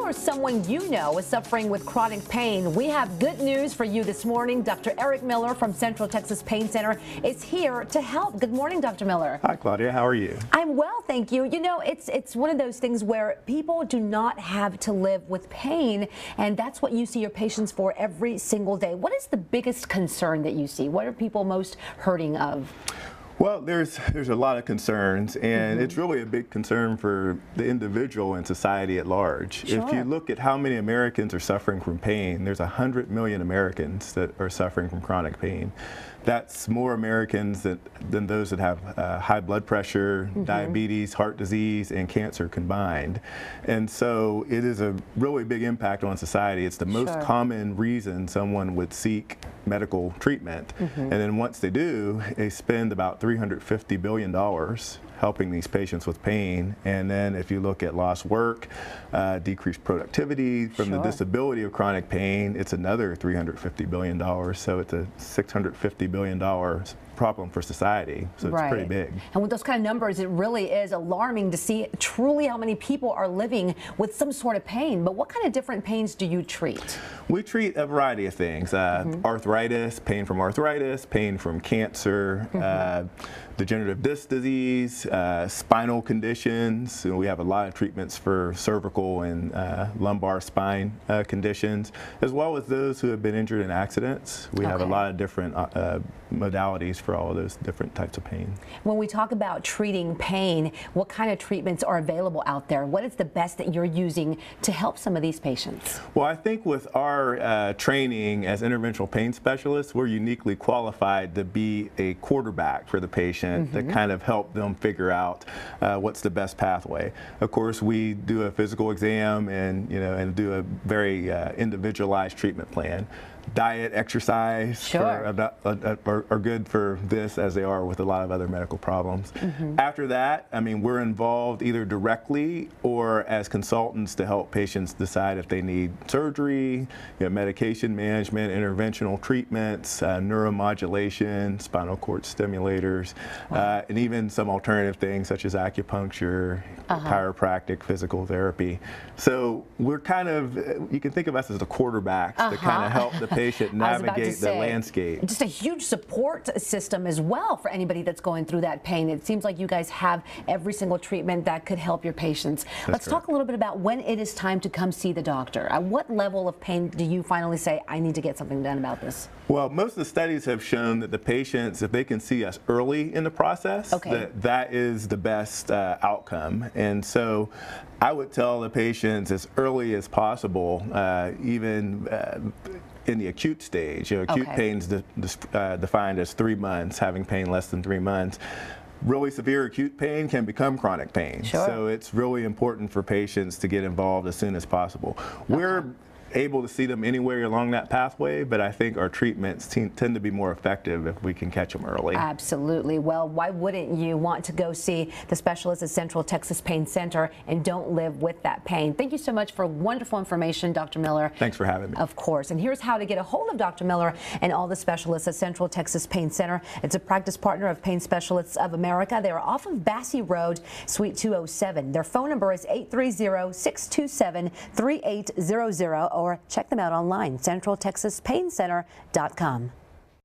or someone you know is suffering with chronic pain, we have good news for you this morning. Dr. Eric Miller from Central Texas Pain Center is here to help. Good morning, Dr. Miller. Hi, Claudia. How are you? I'm well, thank you. You know, it's one of those things where people do not have to live with pain, and that's what you see your patients for every single day. What is the biggest concern that you see? What are people most hurting of? Well, there's a lot of concerns, and it's really a big concern for the individual and society at large. Sure. If you look at how many Americans are suffering from pain, there's 100 million Americans that are suffering from chronic pain. That's more Americans than those that have high blood pressure, diabetes, heart disease, and cancer combined. And so it is a really big impact on society. It's the most common reason someone would seek medical treatment. And then once they do, they spend about $350 billion helping these patients with pain. And then if you look at lost work, decreased productivity from the disability of chronic pain, it's another $350 billion. So it's a $650 billion problem for society. So it's pretty big. And with those kind of numbers, it really is alarming to see truly how many people are living with some sort of pain. But what kind of different pains do you treat? We treat a variety of things. Arthritis, pain from cancer, degenerative disc disease, spinal conditions. So we have a lot of treatments for cervical and lumbar spine conditions, as well as those who have been injured in accidents. We have a lot of different modalities for all of those different types of pain. When we talk about treating pain, what kind of treatments are available out there? What is the best that you're using to help some of these patients? Well, I think with our training as interventional pain specialists, we're uniquely qualified to be a quarterback for the patient to kind of help them figure out what's the best pathway. Of course, we do a physical exam and do a very individualized treatment plan. Diet, exercise are good for this, as they are with a lot of other medical problems. After that, I mean, we're involved either directly or as consultants to help patients decide if they need surgery, medication management, interventional treatments, neuromodulation, spinal cord stimulators, and even some alternative things such as acupuncture, chiropractic, physical therapy. So we're kind of, you can think of us as the quarterbacks to kind of help the patient navigate the landscape. Just a huge support system as well for anybody that's going through that pain. It seems like you guys have every single treatment that could help your patients. Let's talk a little bit about when it is time to come see the doctor. At what level of pain do you finally say, I need to get something done about this? Well, most of the studies have shown that the patients, if they can see us early in the process, that is the best outcome. And so I would tell the patients as early as possible, even in the acute stage. Acute pain's defined as 3 months, having pain less than 3 months. Really severe acute pain can become chronic pain. So it's really important for patients to get involved as soon as possible. We're able to see them anywhere along that pathway, but I think our treatments tend to be more effective if we can catch them early. Absolutely. Well, why wouldn't you want to go see the specialist at Central Texas Pain Center and don't live with that pain? Thank you so much for wonderful information, Dr. Miller. Thanks for having me. Of course. And here's how to get a hold of Dr. Miller and all the specialists at Central Texas Pain Center. It's a practice partner of Pain Specialists of America. They are off of Bassey Road, Suite 207. Their phone number is 830-627-3800, or check them out online, centraltexaspaincenter.com.